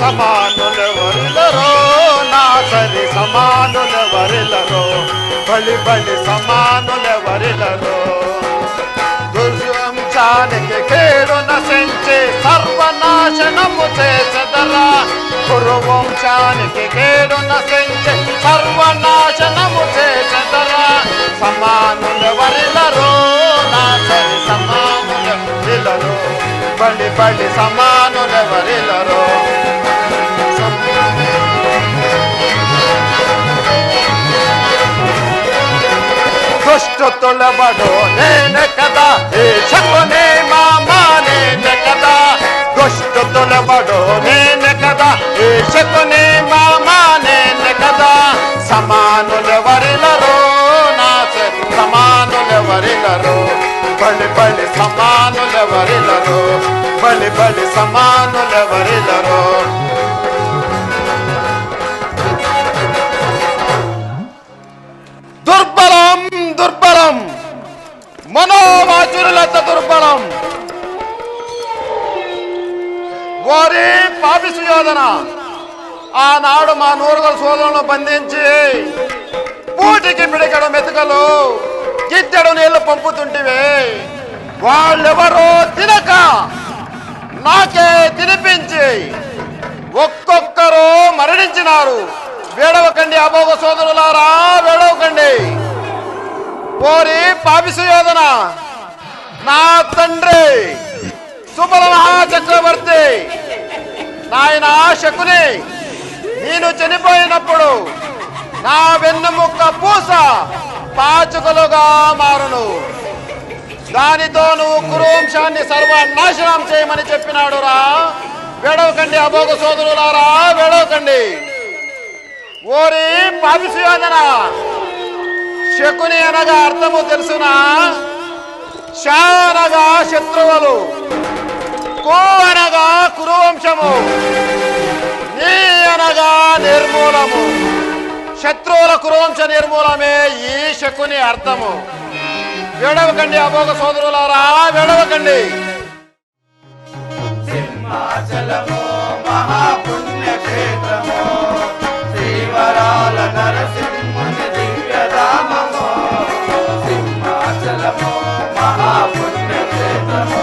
సమానులెవరిలరో నా సరి సమానులెవరిలరో బలి బలి సమానులెవరిలరో దుర్వంశానికి కేడు నశించి సర్వనాశనము చేసెదరా కురువంశానికి కేడు నశించి సర్వనాశనము చేసెదరా సమానులెవరిలరో నా సరి సమానులెవరిలరో బలి బలి సమానులెవరిలరో దుష్టతులబడు నేనే కదా ఏ శకుని మామా నేనే కదా దుష్టతులబడు నేనే కదా ఏ శకుని మామా నేనే కదా సమానులెవరిలరో నా సమానులెవరిలరో బలి బలి సమానులెవరిలరో బలి బలి సమానులెవరిలరో దుర్బలం దుర్బలం మనోవాచురులంత దుర్బలం వారి పాపి సుయోధన ఆనాడు మా నూరుగురు సోదరులను బంధించి పూటికి పిడికడు మెతుకలు గిద్దెడు నీళ్లు పంపుతుంటివే వాళ్ళెవరో తినక నాకే తినిపించి ఒక్కొక్కరు మరణించినారు. వేడవకండి అభోగ సోదరులారా, వేడవకండి. ఓరి పాపి సుయోధన నా తండ్రి సుబల మహాచక్రవర్తి నాయన శకుని నేను చనిపోయినప్పుడు నా వెన్నెముక్క పూస పాచుకలుగా మారును. దానితో నువ్వు కురువంశాన్ని సర్వనాశనం చేయమని చెప్పినాడు రా. వేడవకండి అభోగ సోదరులారా, వేడవకండి. ఓరి పాపి సుయోధన శకుని అనగా అర్థము తెలుసునా? శ అనగా శత్రువులు, కు అనగా కురువంశము, నీ అనగా నిర్మూలము. శత్రువుల కురువంశ నిర్మూలమే ఈ శకుని అర్థము. వేడవకండి అభోగ సోదరులారా, వేడవకండి. సింహాచలము మహాపుణ్యక్షేత్రము శ్రీవరాల నరసింహుని దివ్యధామము సింహాచలము మహాపుణ్యక్షేత్రము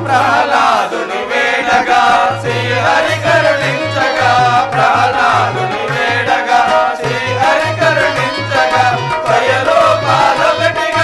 ప్రహ్లాదుని వేడగా శ్రీహరి కరుణించగా ప్రహ్లాదుని వేడగా శ్రీహరి కరుణించగా త్వయలో పాదపెట్టిగా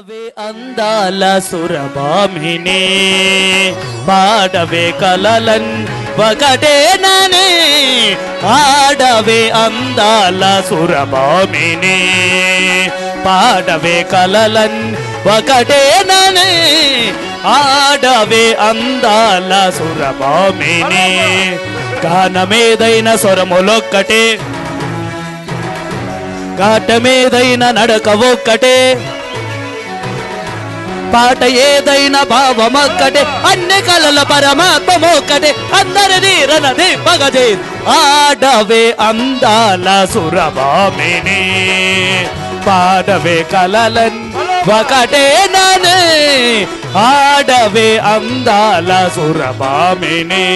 ఆడవే అందాల సురభామిని పాడవే కలలన్ ఒకటేనని ఆడవే అందాల సురభామిని పాడవే కలలన్ ఒకటేనని ఆడవే అందాల సురభామిని గానమేదైన స్వరములొక్కటే గాటమేదైన నడక ఒక్కటే పాట ఏదైనా భావమొక్కటే అన్ని కళల పరమాత్మొక్కటే అందరినీ రణది పగజే ఆడవే అందాల సురభామిని పాడవే కలలన్ ఒకటేనని ఆడవే అందాల సురభామిని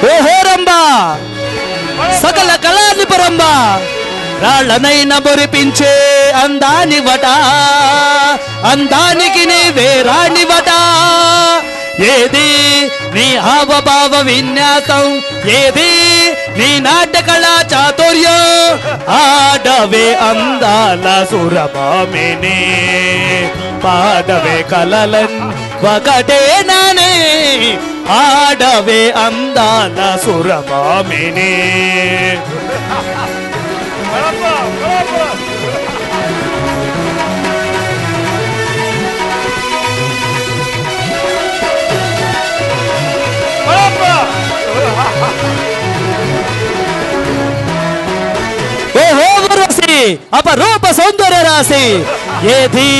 ఓహో రంబా సకల కళానిపురంబ రాళ్ళనైన బొరిపించే అందానివట అందానికి నీవే రాణివట ఏది నీ హావభావ విన్యాసం ఏది నీ నాట్యకళా చాతుర్యం ఆడవే అందాల సురభామిని పాడవే కలలన్ ఒకటేనని ఆడవే అందాల సురభామిని అపరూప సౌందర్య రాశి ఏది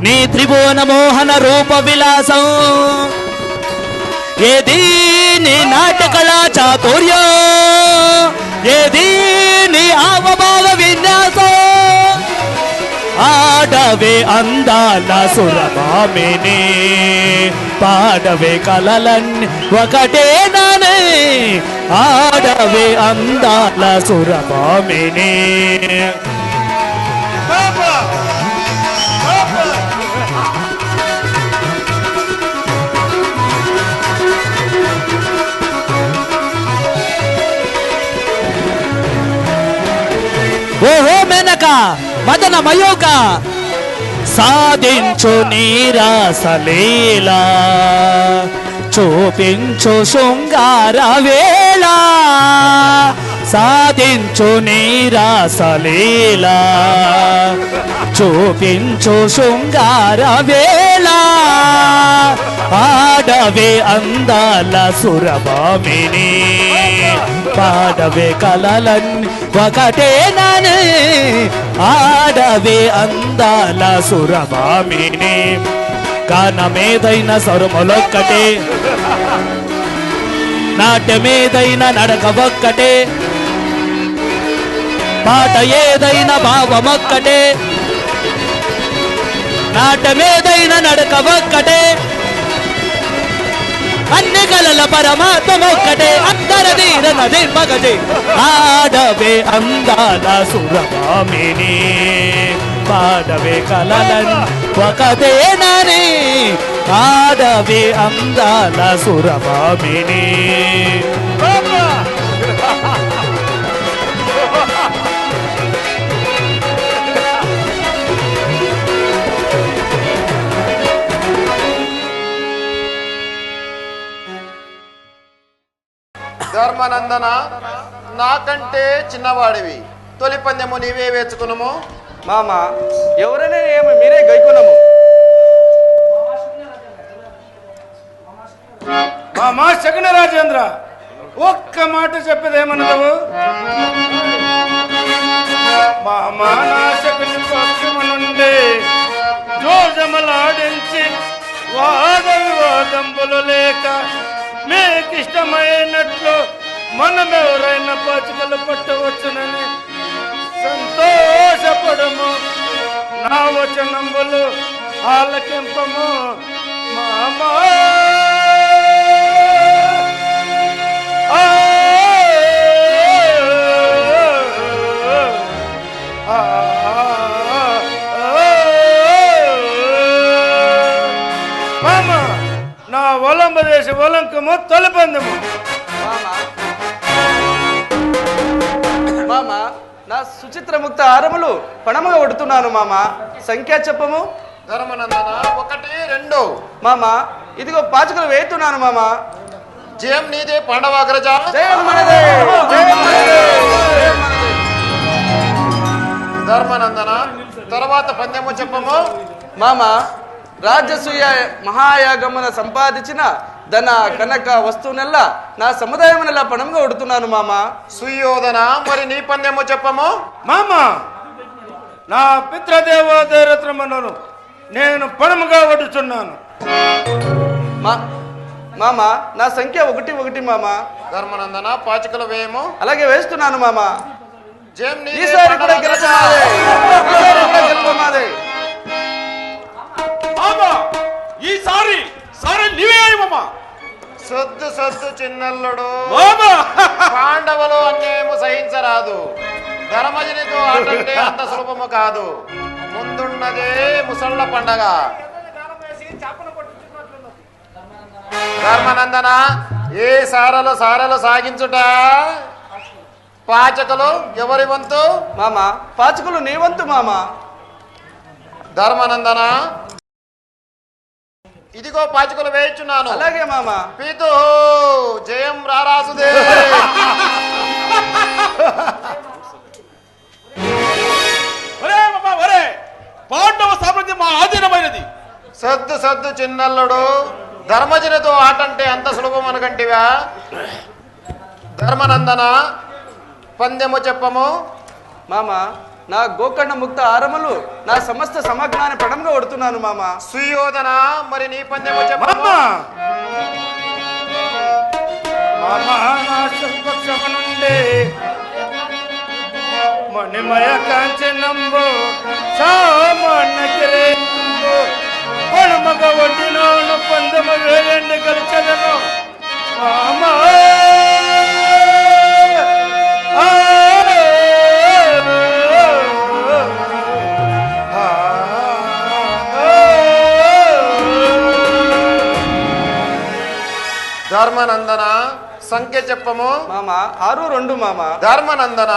నీ త్రిభువన మోహన రూప విలాసం ఏది నీ నాట్యకళా చాతుర్యం ఏది నీ హావభావ విన్యాసం ఆడవే అందాల సురభామిని పాడవే కలలన్ ఒకటేనని ఆడవే అందాల సురభామిని ఓహో మేనక మదన మయూక సాధించు నీరాసలీలా చూపించు శృంగార వేళ సాధించు నీరాసలీలా చూపించు శృంగార వేళ ఆడవే అందాల సురభామిని పాడవే కలలన్ ఒకటేనని ఆడవే అందాల సురభామిని గానమేదైన స్వరములొక్కటే నాట్యమేదైన నడక ఒక్కటే పాట ఏదైనా భావమొక్కటే నాట్యమేదైన నడక ఒక్కటే అన్ని కళల పరమాత్మొక్కటే అందరిది రణది పగజే ఆడవే అందాల సురభామిని పాడవే కలలన్ ఒకటేనని ఆడవే అందాల సురభామిని ధర్మానందన నాకంటే చిన్నవాడివి తొలి పందెము నీవే వేచుకునుము మామ ఎవరైనా ఏమి మీరే గైకున్నాము మామా శకున రాజేంద్ర ఒక్క మాట చెప్పేదేమన్నదవు మామా నా శకుని పక్షము నుండి జోజమలాడించి వాద వివాదంబులు లేక మీకిష్టమైనట్లు మనమెవరైనా పాచికలు పట్టవచ్చునని సంతోషపడము నా వచనంబులు ఆలకింపము మామా పాచకము తొలి పందెము. మామ నా సుచిత్రముక్త హారములు పణముగా కొడుతున్నాను మామ. సంఖ్య చెప్పము. ధర్మనందన 1 2. మామ ఇదిగో పాచికలు వేస్తున్నాను మామ. జయం నీదే పాండవ అగ్రజ. జయం మనదే, జయం మనదే, జయం మనదే. ధర్మనందన తర్వాత పందెము చెప్పము. మామ రాజసూయ మహాయాగమున సంపాదించిన ధన కనక వస్తువునెల్లా నా సముదాయమునెల్లా పణంగా కొడుతున్నాను మామ. సుయోధన మరి నీ పందెము చెప్పము. మామ నా పితృదేవోదయరత్నములను నేను పణముగా వడుచున్నాను. మామ నా సంఖ్య 1 1 మామ. ధర్మనందన పాచికలు వేయము. అలాగే వేస్తున్నాను మామ. జయం నీదే ఈసారి కూడా పాండవ అగ్రజ. గెలుపమాదే, ఈసారి కూడా గెలుపమాదే. ఈసారి నీవే అయ్యమ్మా. సొద్దు సొద్దు చిన్నల్లుడు. మామా పాండవులు అన్యాయము సహించరాదు. ధర్మజనితో ఆటంటే అంత సులభము కాదు. ముందున్నదే ముసళ్ళ పండగ. ధర్మనందన ఏ సారలు సాగించుట. పాచకులు ఎవరి వంతు. మామ పాచికలు నీ వంతు మామ. ధర్మనందన ఇదిగో పాచికలు వేయించున్నాను. అలాగే మామ. పీతు జయం రారాసుదే. ఒరే పాండవ సామ్రాజ్యం మా ఆధీనమైనది. సద్దు సద్దు చిన్నల్లుడు. ధర్మజనితో ఆటంటే అంత సులభం అనుకంటివా. ధర్మనందన పందెము చెప్పము. మామ నా గోకర్ణ ముక్త హారములు నా సమస్త సమగ్నాన్ని పణంగా కొడుతున్నాను మామ. సుయోధన మరి నీ పందెము మామ చెప్పము. మామ నా శుభపక్షము నుండి మణిమయ కాంచనంబు సామాన్యకిరే పణమగ వడ్డినోను పందెము వేయండి గెలిచెదను. మామ ధర్మనందన సంఖ్య చెప్పము. మామ 6 2 మామ. ధర్మనందన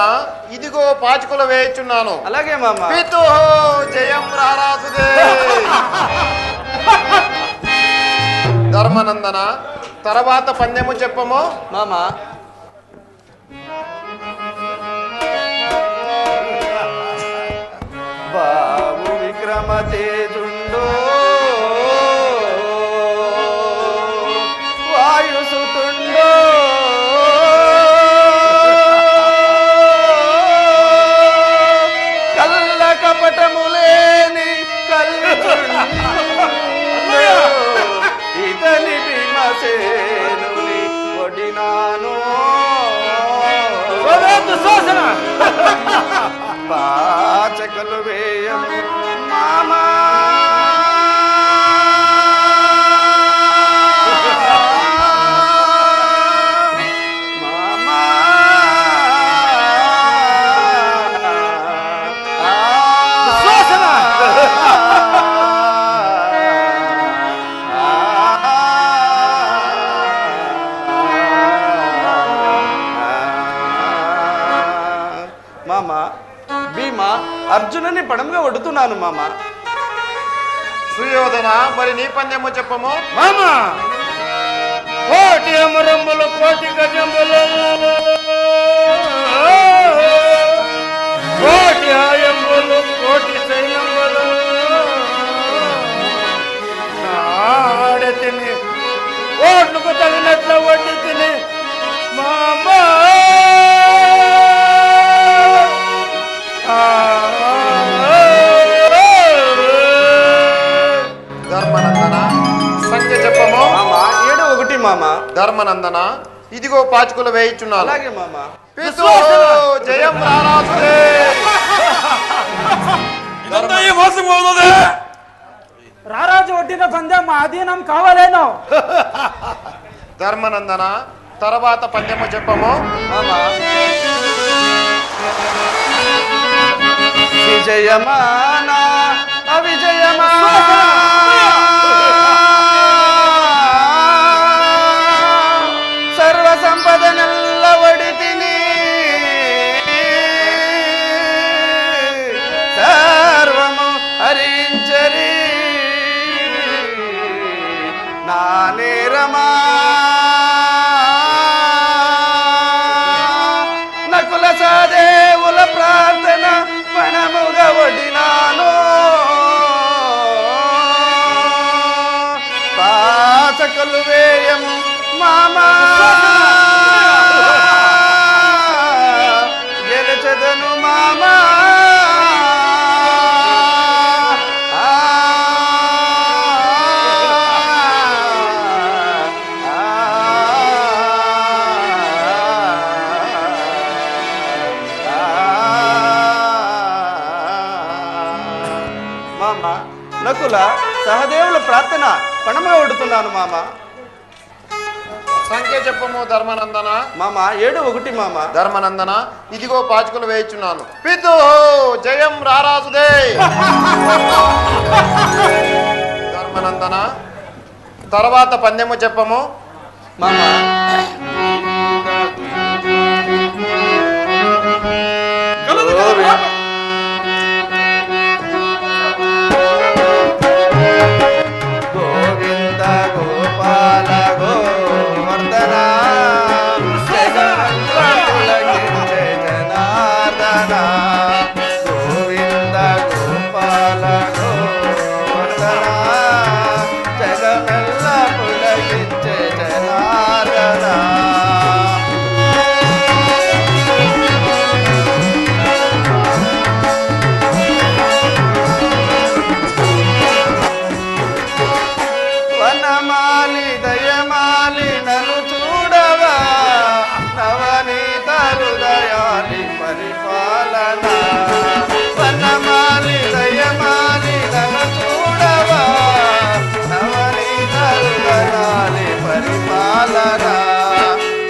ఇదిగో పాచికలు వేయించున్నాను. అలాగే మామ. పీతు జయం రారాసుదే. ధర్మనందన తర్వాత పందెము చెప్పము. మామ బావు విక్రమ తేజుండో వాయుసుతుండో కల్ల కపటములేని ఇతని భీమసేనుని ఒడినాను శోషణ పాచకలు వేయము మామా. మామ భీమా అర్జునుని పడంగా వడుతున్నాను మామ. సుయోధన మరి నీ పందెము చెప్పము. మామ కోటి అమరములు కోటి గజములు కోటి ఆయంబులు కోటి సైన్యములు ఆడ తిని ఓట్లకు తగినట్ల వడ్డీ తిని మామ ధర్మనందన సంఖ్య చెప్పము. మామ 7 1 మామ. ధర్మనందన ఇదిగో పాచికలు వేయించున్నాను. అలాగే మామ. పీతు జయం రారాసుదే. ఇదంతా ఈ మోసం అవుతుంది. రారాజు ఒడ్డిన పందెం మా అధీనం కావాలేనో. ధర్మనందన తర్వాత పందెము చెప్పము. మామ విజయమానా అవిజయమా వచ్చినాను పాచకలు వేయం మామా గెలిచెదను మామా మామ నకుల సహదేవుల ప్రార్థన పణముగా ఉడుతున్నాను మామ. సంఖ్య చెప్పము ధర్మనందన. మామ 7-1 మామ. ధర్మనందన ఇదిగో పాచికలు వేయించున్నాను. పితు జయం రారాజుదే. ధర్మనందన తర్వాత పందెము చెప్పము మామ. గోవింద గోపాల గోవర్ధన పులకించే జనార్దన గోవింద గోపాల గోవర్ధన జగమెల్ల పులకించే జనార్దన. వనమాలి దయమాలి నన్ను చూడవా నవనీత హృదయాలి పరిపాలన. వనమాలి దయమాలి నన్ను చూడవా నవనీత హృదయాలి పరిపాలన.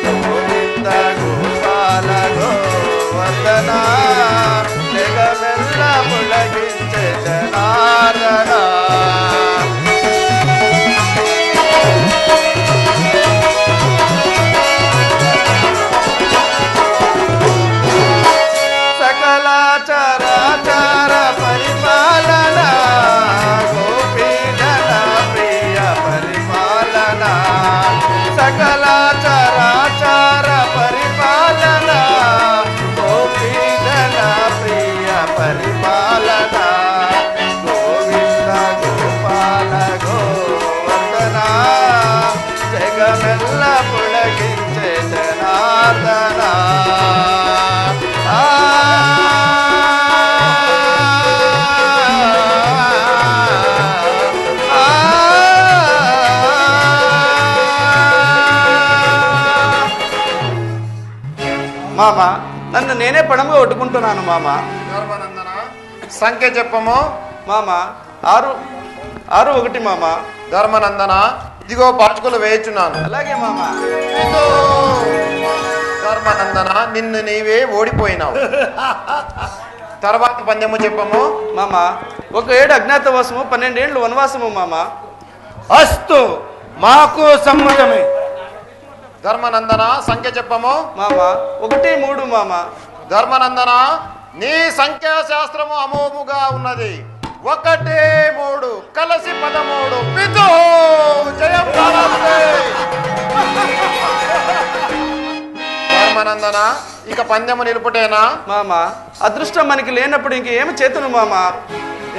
గోవింద గోపాల గోవర్ధన జగమెల్ల పులకించే జనార్దన. చరాచర పరిపాలన గోపీజన ప్రియ పరిపాలన. సకల చరాచర పరిపాలన గోపీజన ప్రియ పరిపాలన. గోవింద గోపాల గోవర్ధన జగమెల్ల పులకించే జనార్దన. మామ నన్ను నేనే పణంగా ఒట్టుకుంటున్నాను మామ. ధర్మనందన సంఖ్య చెప్పము మామ 6-1 మామ. ధర్మనందన ఇదిగో పాచికలు వేయించున్నాను. అలాగే మామ. పితు ధర్మనందన నిన్ను నీవే ఓడిపోయినావు. తర్వాత పందెము చెప్పము మామ 1 ఏడు అజ్ఞాతవాసము 12 ఏళ్ళు వనవాసము మామ. అస్తు మాకు సమ్మతమే. ధర్మనందన సంఖ్య చెప్పము మామ 1-3 మామ. ధర్మనందన నీ సంఖ్యాశాస్త్రము అమోముగా ఉన్నది. 1-3 కలిసి 13. పితు జయం రారాజుదే. ధర్మనందన ఇక పందెము నిలుపుటేనా? మామ అదృష్టం మనకి లేనప్పుడు ఇంకేమి చేతును మామ.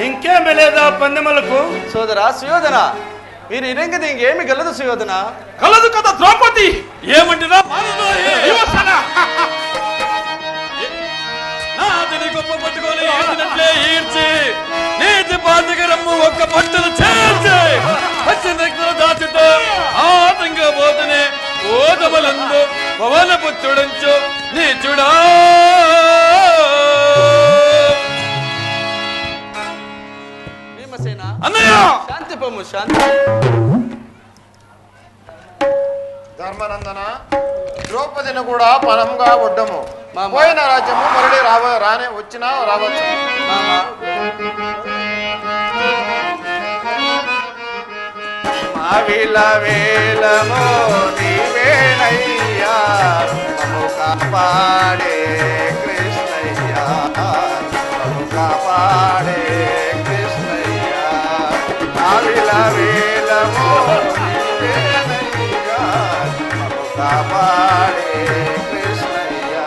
ఇంకేమి లేదా పందెములకు? సోదరా సుయోధన మీరు ఇరంగది ఇంకేమి గలదు సుయోధన. కలదు కదా ద్రౌపది. ఏమంటున్నా నాదిని గొప్ప పట్టుకొని ఈడ్చినట్లే ఈడ్చి నీతి బాధికరమ్ము ఒక్క పట్టును చేర్చి వచ్చిన దాచుతో ఆతంగా పోతనే ఓదబలందు పవన పుత్రుడంచు నీచుడా. భీమసేన అన్నయ్య శాంతి పొమ్ము శాంతి. ధర్మనందన ద్రౌపదిని కూడా పనంగా ఒడ్డము. మామ. పోయిన రాజ్యము మరలి రానే వచ్చినా రావచ్చు. మామ మావిల వేలమో నీవేనయ్యా మమ్ము కాపాడే కృష్ణయ్యా మమ్ము కాపాడే కృష్ణయ్యా. మావిల వేలమో నీవేనయ్యా మమ్ము కాపాడే కృష్ణయ్యా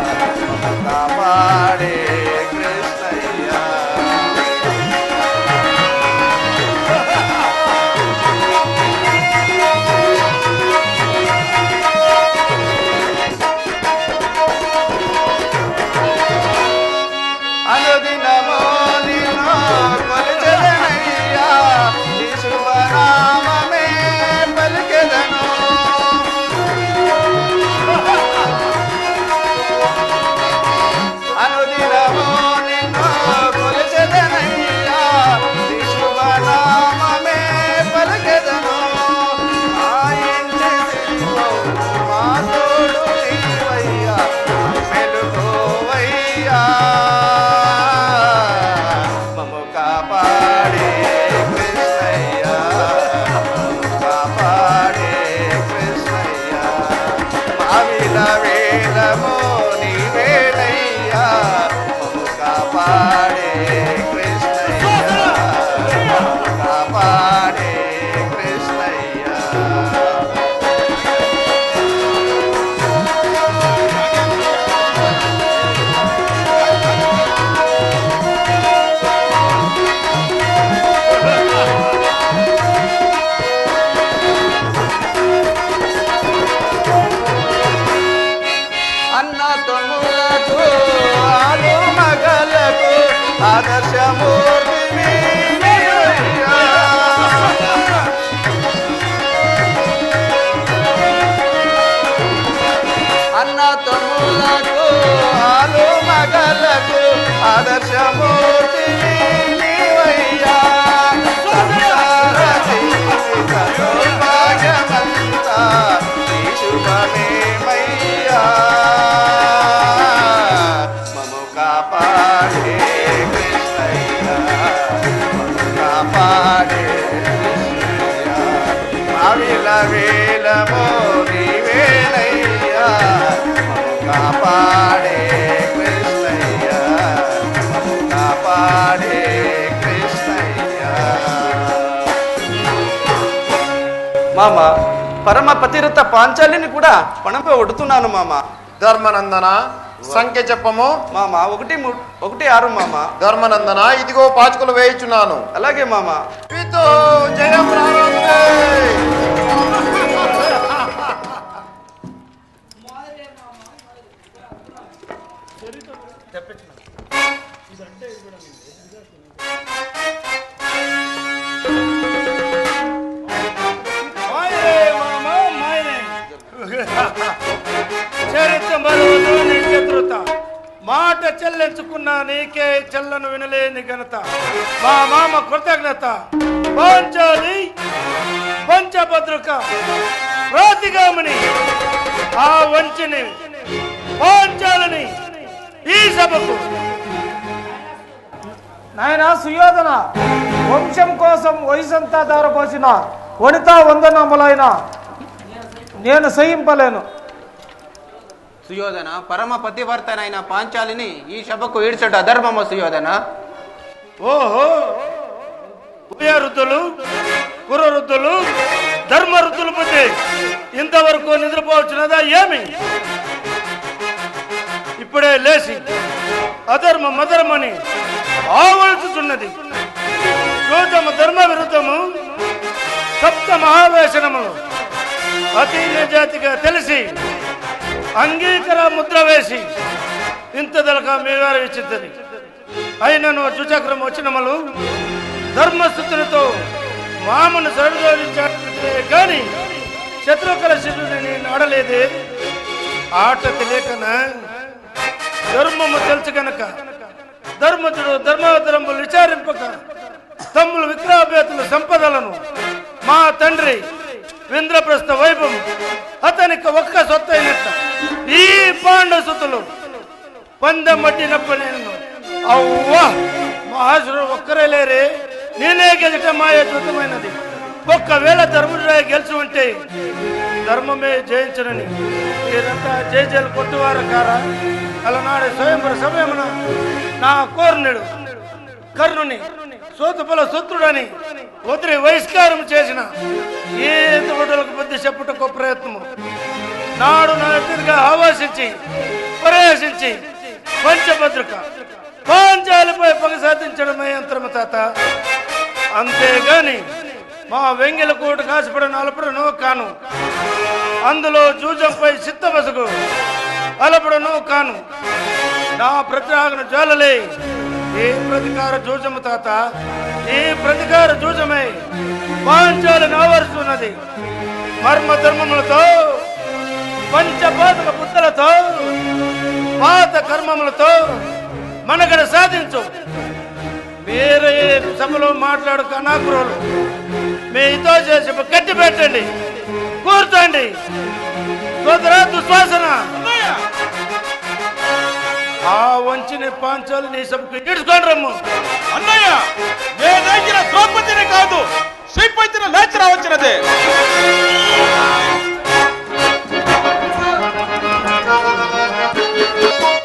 మమ్ము కాపాడే కృష్ణయ్యా. ఆదర్శమూర్తివి నీవయ్యా. అన్న తమ్ములకు ఆలు మగలకు ఆదర్శమూర్తివి నీవయ్యా. సంసార జీవిత సౌభాగ్యమంతా నీ శుభమేమయ్యా. మము కాపాడే కృష్ణయ్య, మము కాపాడే కృష్ణయ్య. మావిల వేలమో నీవేనయ్యా. మము కాపాడే కృష్ణయ్య, మము కాపాడే కృష్ణయ్య. మామ పరమ పతిరత పాంచాలిని కూడా పణంపై ఒడుతున్నాను మామ. ధర్మనందన సంఖ్య చెప్పము. మామ 1-6 మామ. ధర్మనందన ఇదిగో పాచుకులు వేయించున్నాను. అలాగే మామ. పితో జయం ప్రారంభే. మాయరే మామ మాయరే. చరిత్ర మరువదు నీ శత్రుత, మాట చెల్లించుకున్న నీకే చెల్లను వినలేని ఘనత. మా మామ కృతజ్ఞత. పాంచాలి పంచభద్రుక రాతిగామని ఆ వంచిని పాంచాలని ఈ సభకు నాయన సుయోధన, వంశం కోసం వయసంతా దారపోసిన వనితా వందనములైన నేను సహింపలేను. సుయోధన, పరమ పతివర్తనైన పాంచాలిని ఈ సభకు ఈడ్చట అధర్మము సుయోధన. ఓహో, ఉభయరుద్ధులు కురరుద్ధులు ధర్మరుద్ధులు పుట్టి ఇంతవరకు నిద్రపోవచ్చున్నదా ఏమి? ఇప్పుడే లేచి అధర్మ మధర్మని ఆవల్చుతున్నది. యోజమ ధర్మ విరుద్ధము సప్త మహావేశనములు అతి నిజాతిగా తెలిసి అంగీకార ముద్ర వేసి ఇంతదలక మేవారు ఇచ్చిద్దది. అయినను చుచక్రం వచ్చినములు ధర్మస్థుతులతో మామను సరిదోడించే గాని శత్రుకల శిశుని నేను ఆడలేదే. ఆట తెలియకన ధర్మము తెలుసు గనక ధర్మజుడు ధర్మాధర్మములు విచారింపక తమ్ములు విక్రమేతుల సంపదలను మా తండ్రి ఇంద్రప్రస్థ వైభవం అతనికి ఒక్క సొత్తైనట్ట ఈ పాండసుతులు పందెం పట్టినప్పుడు నేను అవ్వా మహాసురుడు ఒక్కరే లేరే, నేనే గెలిట మాయ అద్భుతమైనది. ఒక్కవేళ ధర్మరాయ గెలిచి ఉంటే ధర్మమే జయించనని మీరంతా జయజలు కొట్టువారు కారా? అలనాడు స్వయంవర సమయమున నా కోర్ణుడు కర్ణుని సోతుపల సూత్రుడని వదిలి బహిష్కారం చేసిన ఏ తోటలకు బుద్ధి చెప్పుటకు ప్రయత్నము నాడు నా ఎదురుగా ఆవాసించి ప్రవేశించి పంచభద్రక పాంచాలిపై పగ సాధించడమే యంత్రము తాత. అంతేగాని మా వెంగిల కోటు కాసిపడిన అలపడను కాను, అందులో జూజంపై చిత్తబసుకు అలపడను కాను. నా ప్రతిరాగను జ్వాలలే ఈ ప్రతికార జూజము తాత. ఈ ప్రతికార జూజమే పాంచాలను ఆవరిస్తున్నది. మర్మ ధర్మములతో పంచపాతక బుద్ధులతో పాత కర్మములతో మనగడ సాధించు. వేరే సభలో మాట్లాడు కనాకురోలు మీతో చేసి కట్టి పెట్టండి, కూర్చోండి. సోదరా దుశ్వాసన ఆ వంచిని పాంచాలు నీ సభకు ఇడుచుకోండి రమ్ము. అన్నయ్య, నేనెగిన ద్రౌపదిని కాదు శ్రీపతిని లేచి రావచ్చినదే.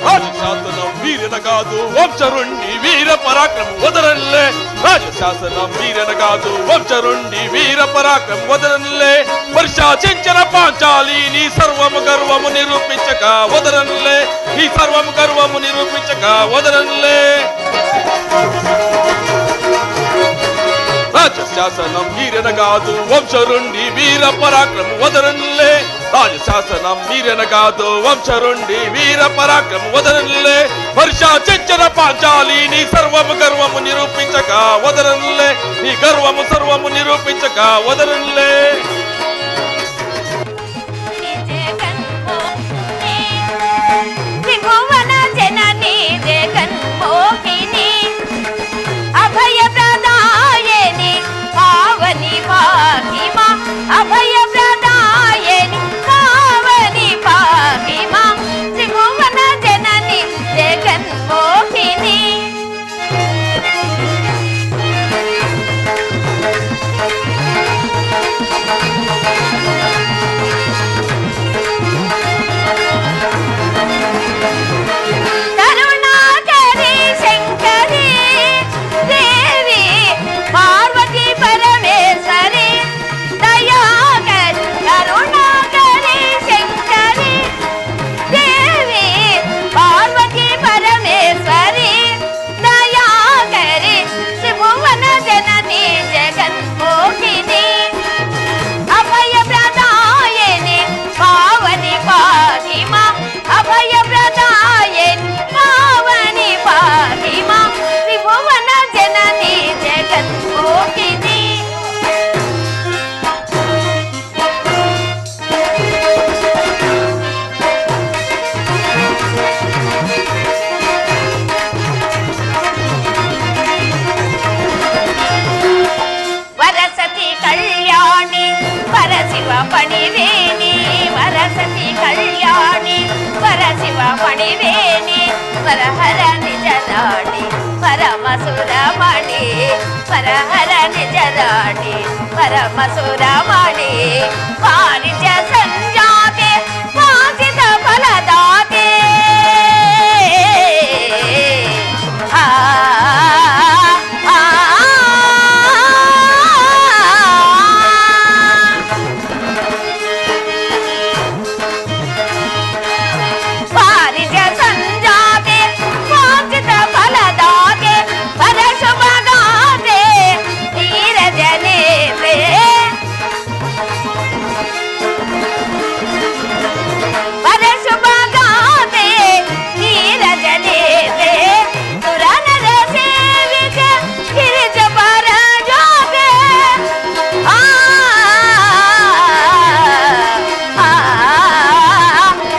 రాజశాసనం వీరన కాదు వంశరుణ్ణి వీర పరాక్రమం వదరన్లే. రాజశాసనం వీరన కాదు వంశరుణ్ణి వీర పరాక్రమం వదరన్లే. వర్షాచించిన పాంచాలి నీ సర్వము గర్వము నిరూపించక వదరన్లే. ఈ సర్వము గర్వము నిరూపించక వదరన్లే. రాజశాసనం వీరన కాదు వంశరుణ్ణి వీర పరాక్రమం వదరన్లే. రాజశాసనం వీరన కాదు వంశరుణ్ణి వీర పరాక్రమం వదరన్లే. వర్షాచించిన పాంచాలి నీ సర్వము గర్వము నిరూపించక వదరనులే, నీ గర్వము సర్వము నిరూపించక వదరనులే. త్రిభువన జనని జగన్మోహిని అభయ ప్రదాయని పావని పాహిమా, అభయ ప్రదాయని పావని పాహిమా, త్రిభువన జనని జగన్మోహిని. కరుణాకరి శంకరి దేవి పార్వతీ పరమేశ్వరి దయాకరి, కరుణాకరి శంకరి దేవి పార్వతీ పరమేశ్వరి దయాకరి, త్రిభువన జనని జగన్మోహిని అభయ ప్రదాయని పావని పాహిమా, అభయ ప్రదాయని పావని పాహిమా, త్రిభువన జనని జగన్మోహిని. వరసతి కళ్యాణి పరశివ పణివేణి, వరసతి కళ్యాణి పరశివ పణివేణి, పరహర నిజరాణి పరమసురమణి, పరహర నిజరాణి పరమసురమణి, వారిజ సంజాతే వాసిత ఫలదాతే. ఆ వారిజ సంజాతే వాసిత ఫలదాతే, పరశుభగాతే నీరజనేత్రే, పరశుభగాతే నీరజనేత్రే, సురనర సేవిత గిరిజ పరజోతే. ఆ ఆ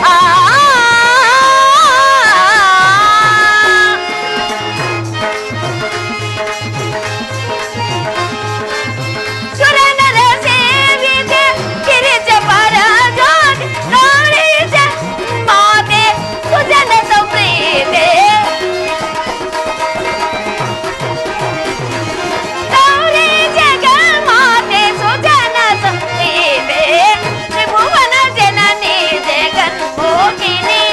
ఆ సురనర సేవిత గిరిజ పరజోతే, గౌరీజ మాతే సుజన సంప్రీతే, గౌరీ జగన్మాతే సుజన సంప్రీతే, త్రిభువన జనని జగన్మోహిని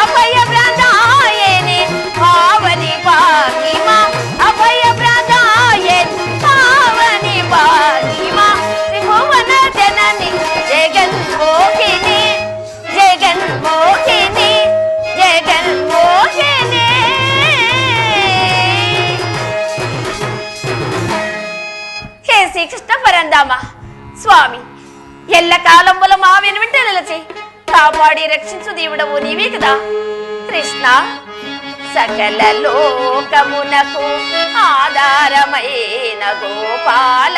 అభయ ప్రదాయని పావని పాహిమా, అభయ ప్రదాయని పావని పాహిమా, త్రిభువన జనని జగన్మోహిని జగన్మోహిని జగన్మోహిని. హే శ్రీకృష్ణ పరంధామ స్వామి, ఎల్ల కాలముల మా వెనువింట నిలచి కాపాడి రక్షించు దేవుడవు నీవే కదా కృష్ణ. సకల లోకమునకు ఆధారమైన గోపాల,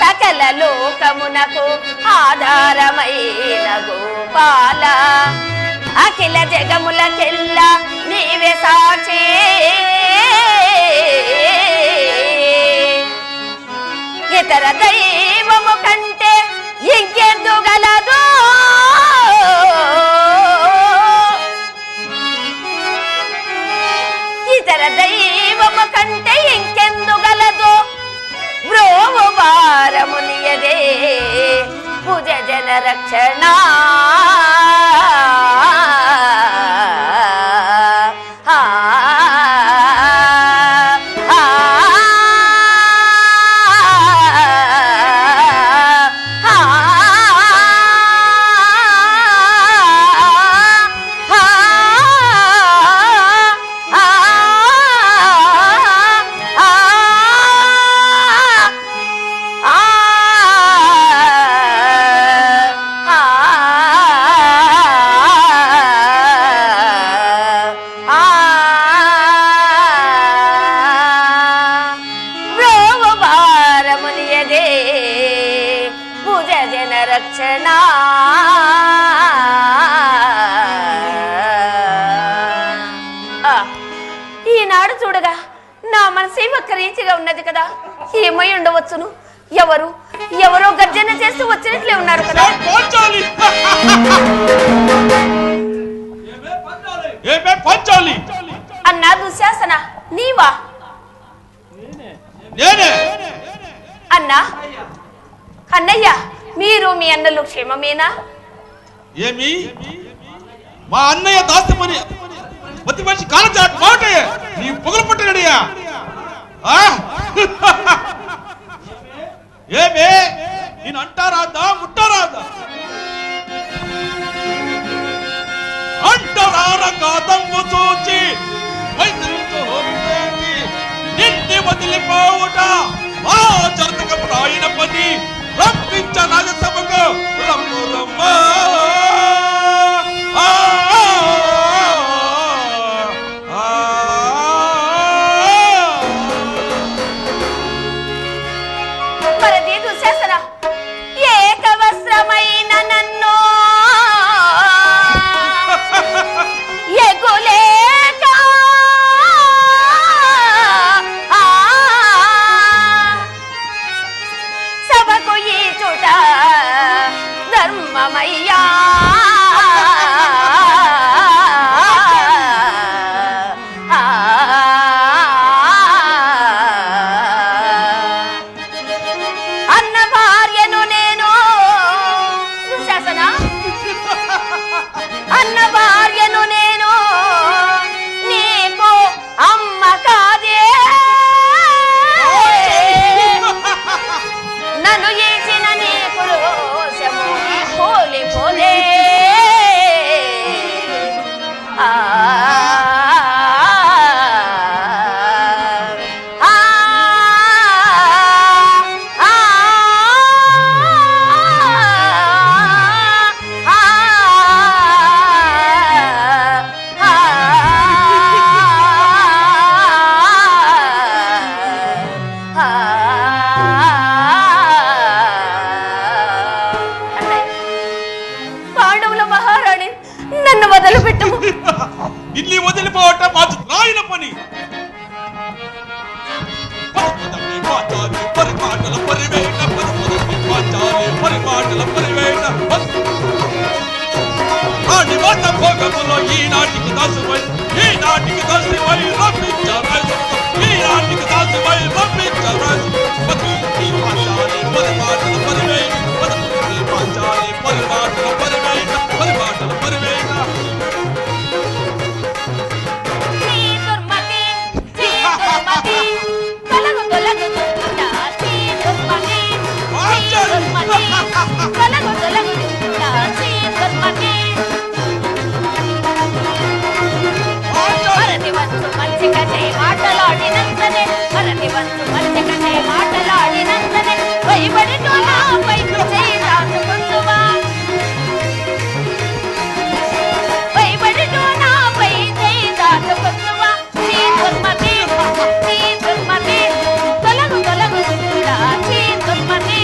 సకల లోకమునకు ఆధారమైన గోపాల, అఖిల జగములకెల్ల నీవే సాక్షి, ఇతర దైవము కంటే ఇంకెందుగలదు, ఇతర దైవము కంటే ఇంకెందుగలదు, బ్రోవు భారమునియదే భుజ జన రక్షణ. మనసే వక్రీచిగా ఉన్నది కదా, ఏమై ఉండవచ్చును? ఎవరో గర్జన చేస్తూ వచ్చినట్లే ఉన్నారు కదా. అన్నా దుశ్శాసన, నీవా? అన్నా, అన్నయ్య, మీరు మీ అన్నలు క్షేమమేనా? ఏమి మా అన్నయ్య దాస్తి పని ప్రతి మనిషి కాలచాటు మాటే నీ పొగలు పట్టినడియా? ఏమే నేను అంటారాదా ముట్టారాదా? అంటారా దమ్ము చూచి నిన్ను వదిలిపోవుట మా జతక ప్రాయణ పని రప్పించ రాజసభకు రమ్ము రమ్మా. మరది దుశ్శాసన, ఏకవస్త్రమైన నన్ను ఎగులేక సభకు ఈ చుట ధర్మమయ్యా. అన్న భార్యను నేను దుశ్శాసన, అన్న భార్యను నేను నీకు అమ్మ కాదే. నన్ను ఈచిన నీకు రోషము పోలిపోలే. పాండవుల మహారాణి, నన్ను వదిలిపెట్టము. ఇల్లి వదిలిపోవటం మాకు రాయిన పని. పరిమాటల పరివేట పరిమాటల పరివేట ఆడి మాట భోగములో ఈనాటికి దాసువై రప్పించారు. ఈనాటికి దాసువై రప్పించారు. పరిమాటల పరివేట పరిమాటల పరివేట పరిమాటల పరివేట మాటలాడినంతనే భయపడితో నాపై చేయి దాచుకుందువా, భయపడితో నాపై చేయి దాచుకుందువా. శ్రీ దుర్మతి తొలగు శ్రీ దుర్మతి.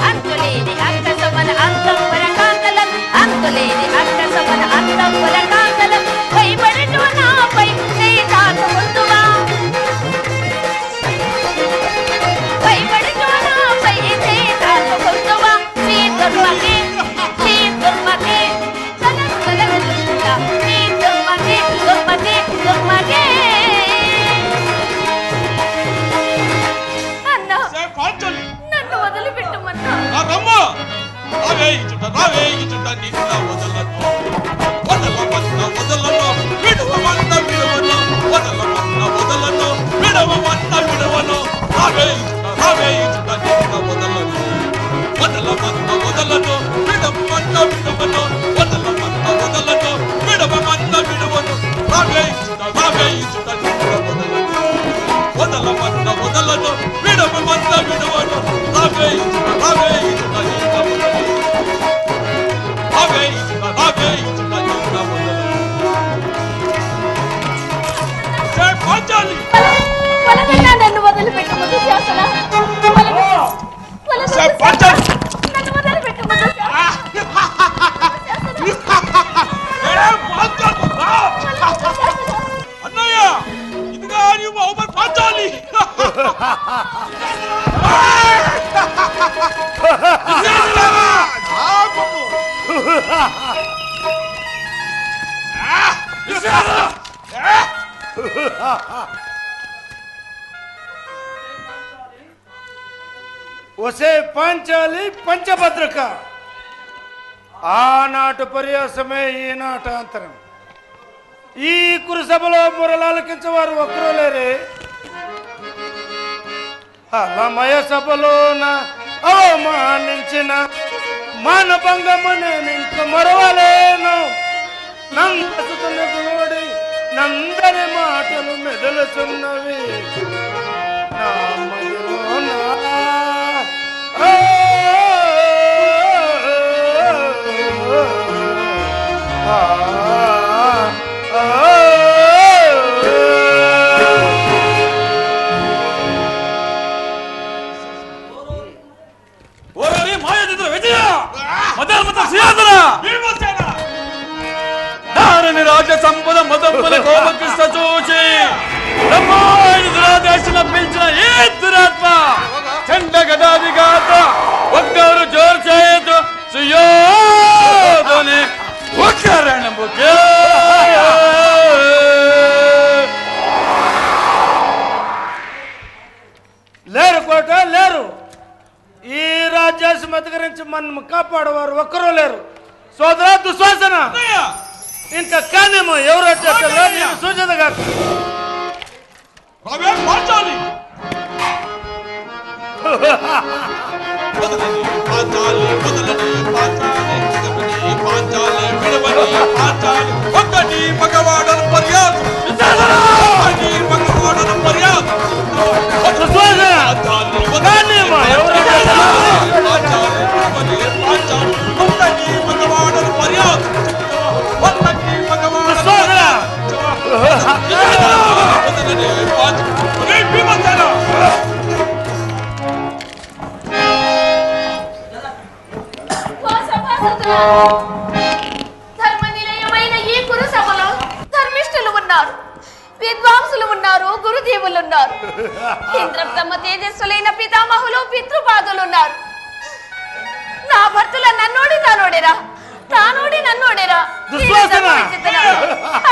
అంతులేని అక్కసమన అంతఃపుర కాంతలం, అంతులేని అక్కసమన అంతఃపుర కాంతలం, భయపడితో నాపై చేయి దాచుకుందువా, భయపడితో నాపై చేయి దాచుకుందువా. శ్రీ దుర్మతి శ్రీ దుర్మతి అన్నా, నన్ను వదిలిపెట్టమన్నా. రావే ఇచుట నిన్న వదలను విడవమన్న విడవను విడవమన్న విడవను. రావే ఇచుట నిన్న వదలను విడవమన్న విడవను విడవమన్న విడవను. రావే ఇచుట నిన్న వదలను విడవమన్న విడవను. రావే ఇచుట నన్ను వదిలిపెట్టము దుశ్శాసన. ఒసే పాంచాలి పంచభద్రక, ఆనాటి పర్యాసమే ఈనాట అంతరం. ఈ కురుసభలో మురళాలకించేవారు ఒక్కరూ లేరే. అలమయ సభలోన అవమానించిన మానభంగము నేను ఇంక మరవలేను. నందసుతునోడి నందరి మాటలు మెదలుచున్నవి నా మదిలోన. రాజ్య సంపద మదంపుల కోపకృష్ణ చూచి దురాదేశం పిలిచిన ఏ దురాత్మ చండ గదాదిగాత ఒక్కరు జోరు చేయదు సుయోధని ఒక్కరణముకే. లేరు కోట లేరు. ఈ రాజ్యాసి మతకరించి మనం కాపాడేవారు ఒక్కరూ లేరు. సోదర దుశ్వాసన, ఇంత కానేమో ఎవరు వచ్చేస్తారో నేను సూచన కాదు. పాంచాలి ఒక్కటి మగవాడను పర్యాదు మగవాడను పర్యాదు ధర్మ నిలయమైన ఈ కురు సభలో ధర్మిష్ఠులు ఉన్నారు, విద్వాంసులు ఉన్నారు, గురుదేవులు ఉన్నారు, ఇంద్ర బ్రహ్మ తేజస్సులైన పితామహులు, పితృపాదులు ఉన్నారు. నా భర్తల నన్నోడి తానోడేరా, తానోడి నన్నోడేరా.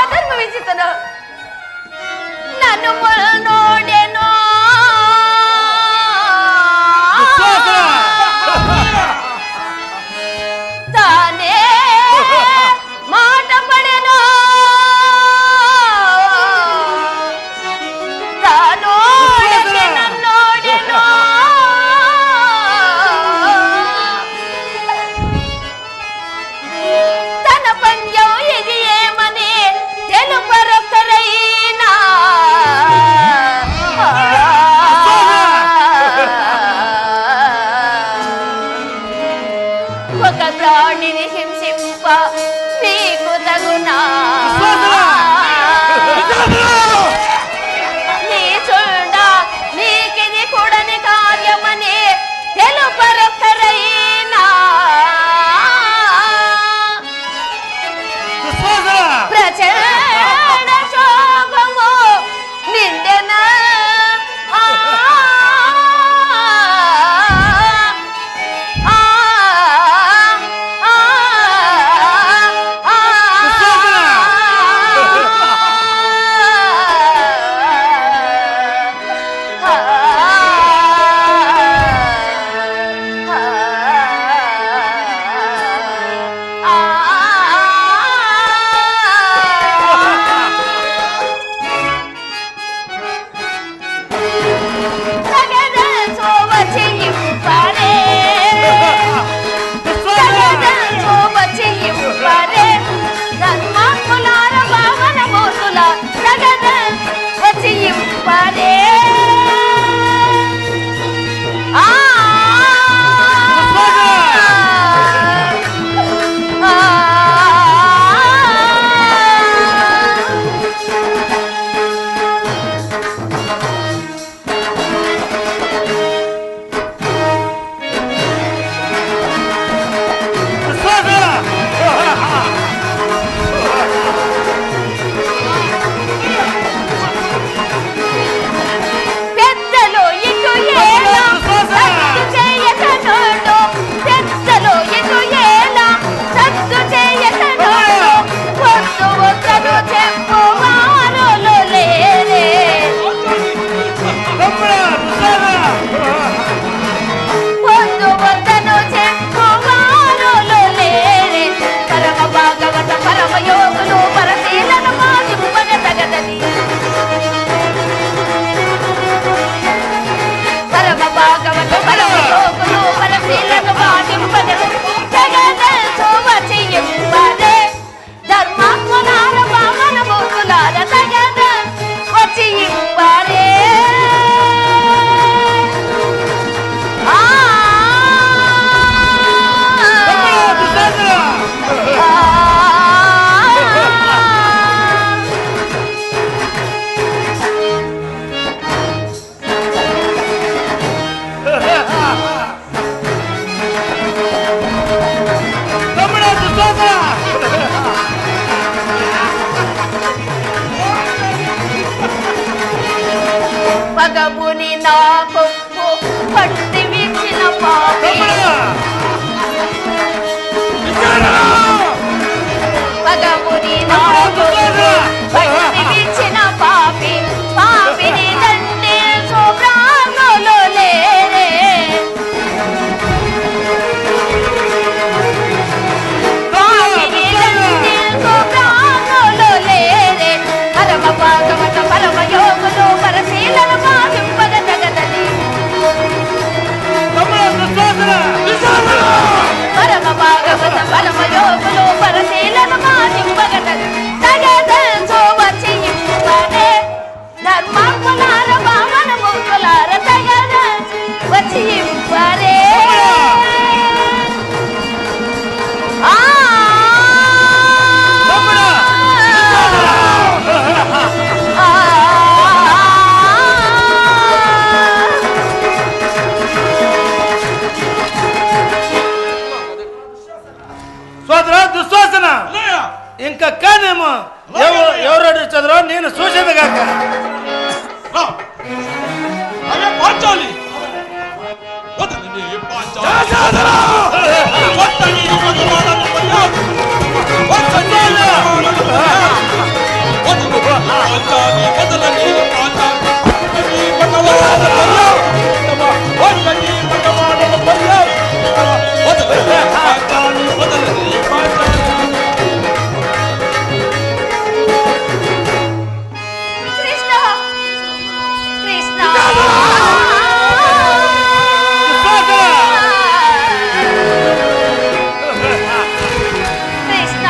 అధర్మ విచితన నన్ను నోడెనో తానే మాట పడెనో తానోడె నన్నోడెనో తన పంజం ఇది ఏమని తెలుపరొకరైనా ఒక ప్రాణిని హింసింప మీకు తగునా నీ చూడ నీకిది కూడని కార్యమని తెలుపరొకరైనా ప్రచండ శోభము నిండెన పగముని నా కొప్పు పట్టి విచ్చిన పాపి పగముని నా కొప్పు పట్టి విచ్చిన పాపి పాపిని దండే శుభ్రాంగులు లేరే పాపిని దండే శుభ్రాంగులు లేరే పరమ భాగవత పరమ యోగులు పరశీలను భావింపగ జగదని పరమ భాగవత పరమ యోగులు పరశీలను భావింపగ జగదంతో వచ్చి ఇవ్వనే ధర్మాత్మలార భావన మూర్ఖులార తగద వచ్చి ఇవ్వరే సోదరా దుశ్శాసన ఇంకా కానేమో ఎవరు అడుగుతుందో నేను చూసేది కాక అవే పాంచాలి వదలని పాంచాలి వదలని వదలని కృష్ణ కృష్ణ కృష్ణ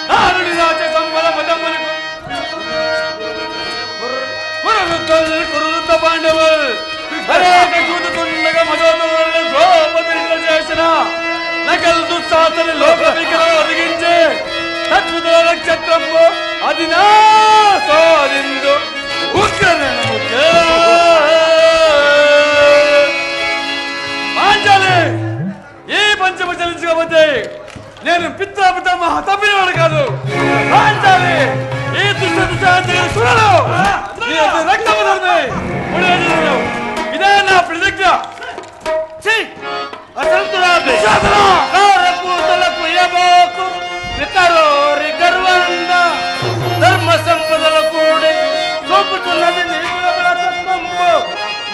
నారుడి రాజ సంబల మదములకు కురుత పాండవులు అనేక చూతుతుండగా మదోదరులను ద్రౌపదిలో చేసిన నకల్ దుస్సాహసని లోక వికలం ఒదిగించి తత్వతో నక్షత్రము అది నా సోదిందు పాంచాలి ఈ పంచమ చలించకపోతే నేను పిత్రాపిత మహా తప్పినవాడు కాదు. పాంచాలి ఈ దుష్టుడు రక్తము ఇదే నా ప్రతిజ్ఞ. ధర్మ సంపదల కూడి చూపుతున్నది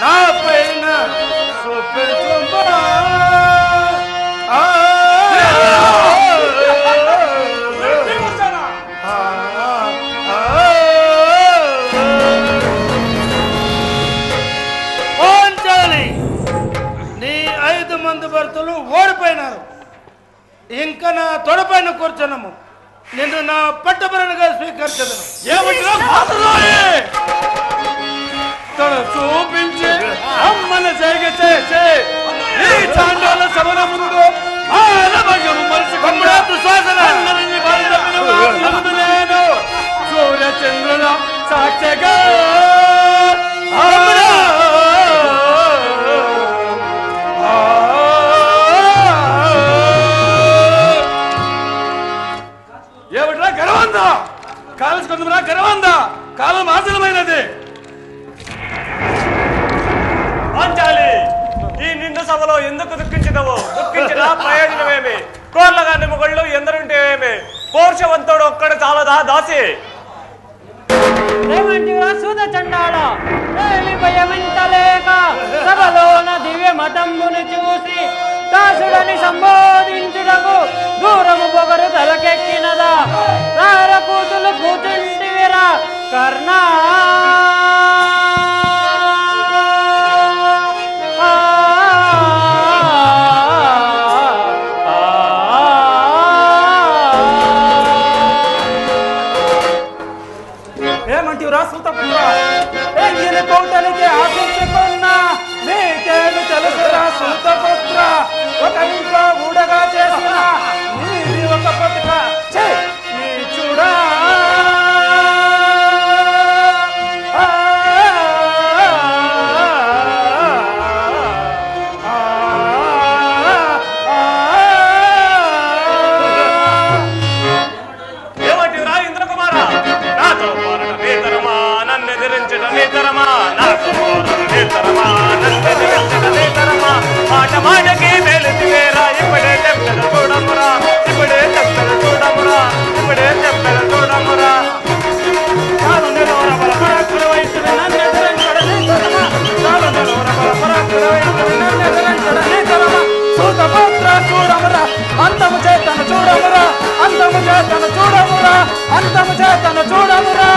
నా పైన నీ 5 మంది భర్తలు ఓడిపోయినారు. ఇంకా నా తొడపైన కూర్చున్నాము. నిన్ను నా పట్టబరణగా స్వీకరించదను. తన చూపించి అమ్మన జగ చేసే ఈ చాండాల సమరమునుడు నేను సూర్య చంద్రుల సాక్షిగా ఏమిట్రా గర్వందా కాల్చుకుందా గర్వందా కాలం ఆచరమైనది. పాంచాలి ఈ నిండు సభలో ఎందుకు దుఃఖించినవు? దుఃఖించిన ప్రయోజనమేమి? కోర్లగాని మొగళ్ళు ఎందరుంటేవేమి? పౌరుషవంతుడు ఒక్కడు చాలదా దాసి? సూత చండాళ భయమింటలేక సభలోన దివ్య మఠంబును చూసి దాసుడని సంబోధించుటకు దూరము పొగరు తలకెక్కినదా? రార కూతులు కూతుంటివిరా కర్ణా ఏమంటివిరా సూతపుత్ర? ఎంగిలి కోటలికి ఆశించుకున్నా నీకేమి తెలుసురా సూతపుత్ర? ఒక ఇంట్లో ఊడగా చేసిన నీది ఒక పథక నీ చూడా ఏమంటివిరా ఇంద్రకుమార? నాతో పోరాట నేతరమా నన్ను ఎదిరించట నేతరమా? నాతో పోరాట నేతరమా నన్ను ఎదిరించట నేతరమా? మాట మాటకి వెలుతివేరా ఇప్పుడే చెప్పెద చూడమురా, ఇప్పుడే చెప్పెద చూడమురా, ఇప్పుడే చెప్పెద చూడమురా. చాలు నిలవర బల పరాకుల వయసుని నన్ను ఎదిరించట నేతరమా, చాలు నిలవర బల పరాకుల వయసుని నన్ను ఎదిరించట నేతరమా? సూతపుత్ర చూడమురా, అంతము చేతను చూడమురా, అంతము చేతను చూడమురా, అంతము చేతను చూడమురా.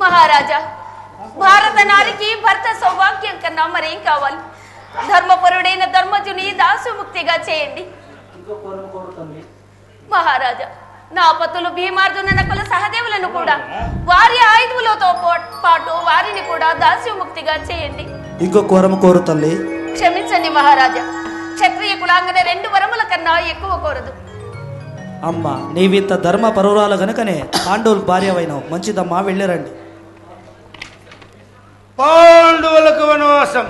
మహారాజా, భారత నారికి భర్త సౌభాగ్యం కన్నా మరేం కావాలి? ధర్మపరుడైన ధర్మజుని దాసుముక్తిగా చేయండి. మహారాజా, నా పతులు భీమార్జున నకుల సహదేవులను కూడా వారి ఆయుధములతో పాటు వారిని కూడా దాస్యముక్తిగా చేయండి. ఇంకొక వరము కోరు తల్లి. క్షమించండి మహారాజా, క్షత్రియ కులాంగన 2 వరముల కన్నా ఎక్కువ కోరదు. అమ్మ నీవింత ధర్మ పరురాలు గనుకనే పాండవులు భార్యవైనావు. మంచిదమ్మా, వెళ్ళరండి. పాండవులకు వనవాసం